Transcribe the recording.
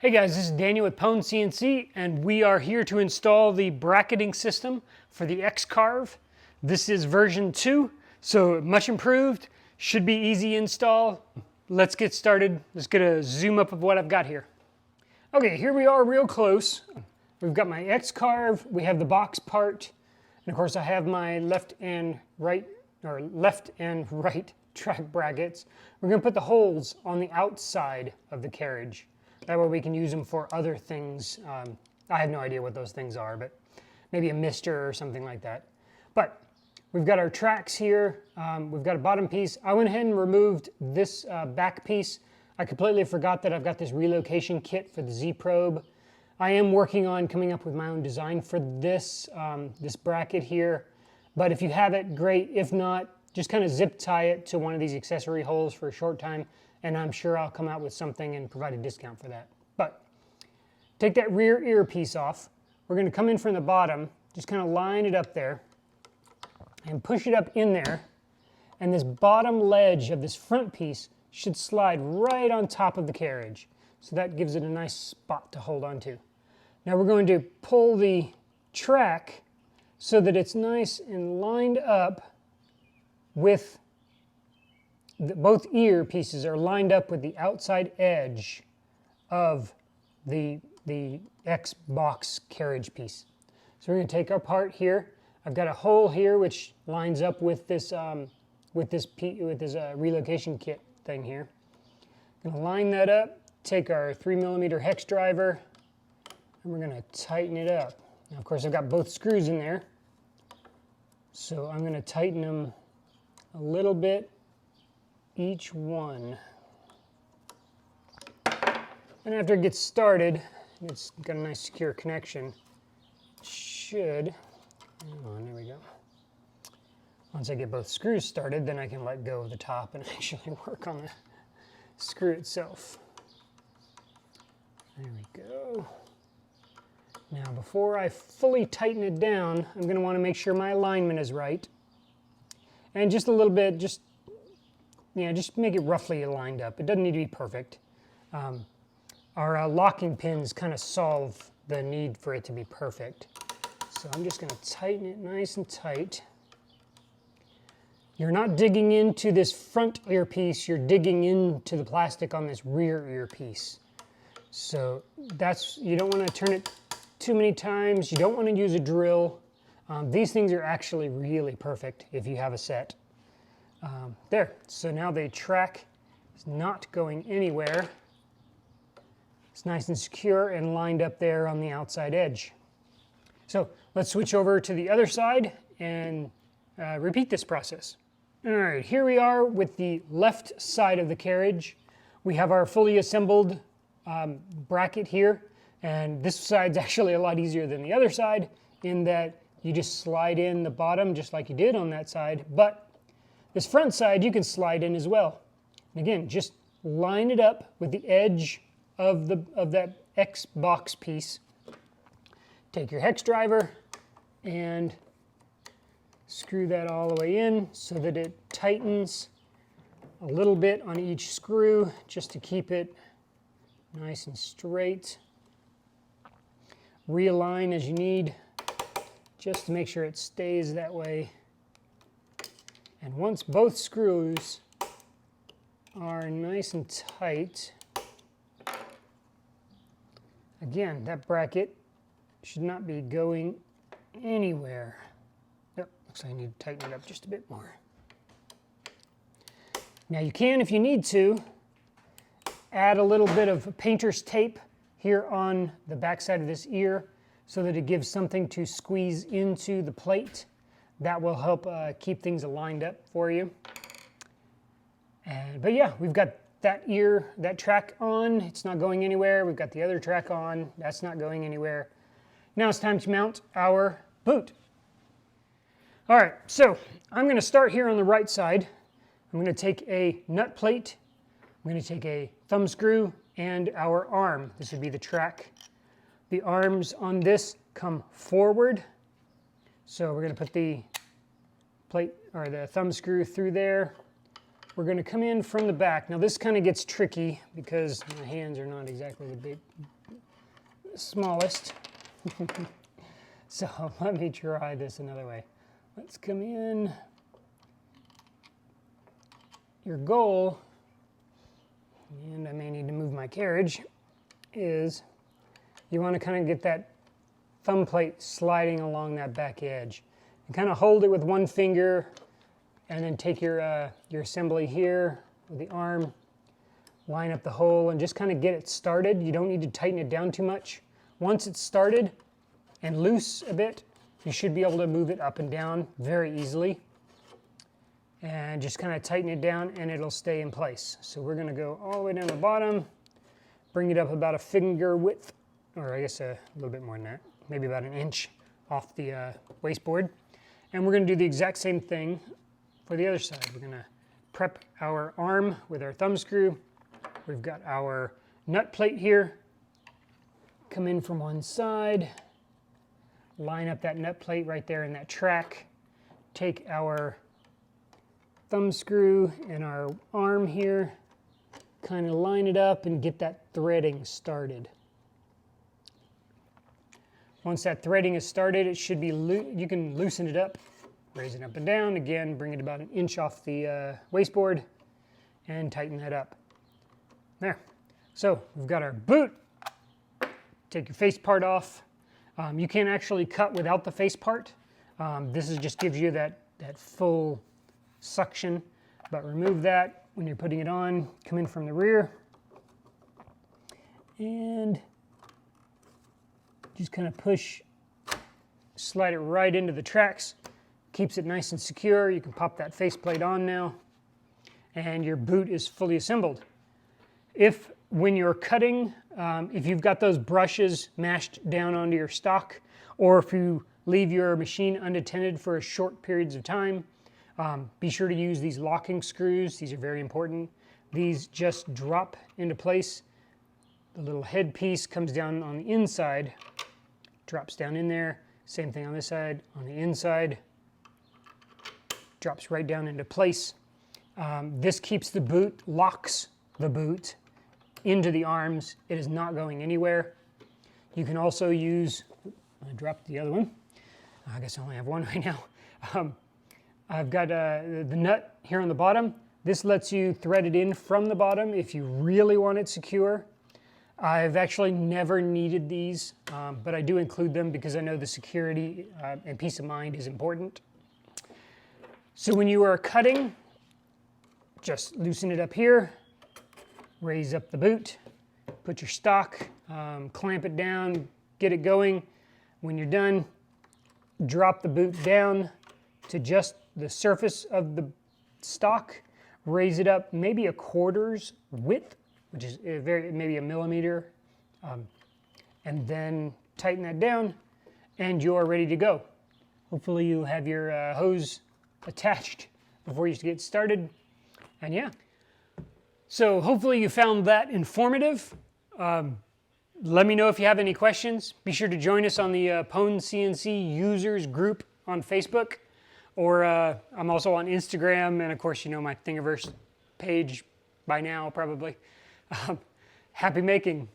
Hey guys, this is Daniel with PwnCNC, and we are here to install the bracketing system for the X-Carve. This is version 2, so much improved, should be easy install. Let's get started. Let's get a zoom up of what I've got here. Okay, here we are real close. We've got my X-Carve, we have the box part, and of course I have my left and right track brackets. We're going to put the holes on the outside of the carriage. That way we can use them for other things. I have no idea what those things are, but maybe a mister or something like that. But we've got our tracks here. We've got a bottom piece. I went ahead and removed this back piece. I completely forgot that I've got this relocation kit for the Z-probe. I am working on coming up with my own design for this, this bracket here. But if you have it, great. If not, just kind of zip tie it to one of these accessory holes for a short time, and I'm sure I'll come out with something and provide a discount for that. But take that rear ear piece off. We're going to come in from the bottom, just kind of line it up there, and push it up in there, and this bottom ledge of this front piece should slide right on top of the carriage. So that gives it a nice spot to hold on to. Now we're going to pull the track so that it's nice and lined up with both ear pieces are lined up with the outside edge of the X box carriage piece. So we're going to take our part here. I've got a hole here which lines up with this relocation kit thing here. I'm going to line that up. Take our 3mm hex driver, and we're going to tighten it up. Now, of course, I've got both screws in there, so I'm going to tighten them a little bit each one. And after it gets started, it's got a nice secure connection. Should, hang on, there we go. Once I get both screws started, then I can let go of the top and actually work on the screw itself. There we go. Now before I fully tighten it down, I'm going to want to make sure my alignment is right. And just a little bit, just make it roughly lined up. It doesn't need to be perfect. Our locking pins kind of solve the need for it to be perfect. So I'm just going to tighten it nice and tight. You're not digging into this front earpiece, you're digging into the plastic on this rear earpiece. So you don't want to turn it too many times. You don't want to use a drill. These things are actually really perfect if you have a set. There, so now the track is not going anywhere. It's nice and secure and lined up there on the outside edge. So let's switch over to the other side and repeat this process. All right, here we are with the left side of the carriage. We have our fully assembled bracket here, and this side's actually a lot easier than the other side in that you just slide in the bottom just like you did on that side, but this front side you can slide in as well. And again, just line it up with the edge of that X box piece. Take your hex driver and screw that all the way in so that it tightens a little bit on each screw just to keep it nice and straight. Realign as you need just to make sure it stays that way. And once both screws are nice and tight, again, that bracket should not be going anywhere. Oh, looks like I need to tighten it up just a bit more. Now you can, if you need to, add a little bit of painter's tape here on the back side of this ear so that it gives something to squeeze into the plate. That will help keep things lined up for you. But yeah, we've got that track on. It's not going anywhere. We've got the other track on. That's not going anywhere. Now it's time to mount our boot. All right, so I'm going to start here on the right side. I'm going to take a nut plate. I'm going to take a thumb screw and our arm. This would be the track. The arms on this come forward. So we're going to put the plate or the thumb screw through there. we're going to come in from the back. Now this kind of gets tricky because my hands are not exactly the smallest. So let me try this another way. Let's come in. Your goal, and I may need to move my carriage, is you want to kind of get that thumb plate sliding along that back edge. And kind of hold it with one finger and then take your assembly here with the arm, line up the hole and just kind of get it started. You don't need to tighten it down too much. Once it's started and loose a bit, you should be able to move it up and down very easily. And just kind of tighten it down and it'll stay in place. So we're going to go all the way down the bottom, bring it up about a finger width, or I guess a little bit more than that, maybe about an inch off the wasteboard. And we're going to do the exact same thing for the other side. We're going to prep our arm with our thumb screw. We've got our nut plate here. Come in from one side, line up that nut plate right there in that track. Take our thumb screw and our arm here, kind of line it up and get that threading started. Once that threading is started, it should be, you can loosen it up, raise it up and down, again, bring it about an inch off the wasteboard and tighten that up. There. So we've got our boot. Take your face part off. You can actually cut without the face part. This just gives you that full suction, but remove that when you're putting it on. Come in from the rear and just kind of push, slide it right into the tracks. Keeps it nice and secure. You can pop that faceplate on now and your boot is fully assembled. If when you're cutting, if you've got those brushes mashed down onto your stock, or if you leave your machine unattended for short periods of time, be sure to use these locking screws. These are very important. These just drop into place. The little head piece comes down on the inside, drops down in there. Same thing on this side, on the inside, drops right down into place. This keeps the boot, locks the boot into the arms. It is not going anywhere. You can also use, I dropped the other one. I guess I only have one right now. I've got the nut here on the bottom. This lets you thread it in from the bottom if you really want it secure. I've actually never needed these, but I do include them because I know the security and peace of mind is important. So when you are cutting, just loosen it up here, raise up the boot, put your stock, clamp it down, get it going. When you're done, drop the boot down to just the surface of the stock, raise it up maybe a quarter's width, which is maybe a millimeter, and then tighten that down and you're ready to go. Hopefully you have your hose attached before you get started, and yeah. So hopefully you found that informative. Let me know if you have any questions. Be sure to join us on the PwnCNC users group on Facebook, or I'm also on Instagram, and of course you know my Thingiverse page by now probably. Happy making.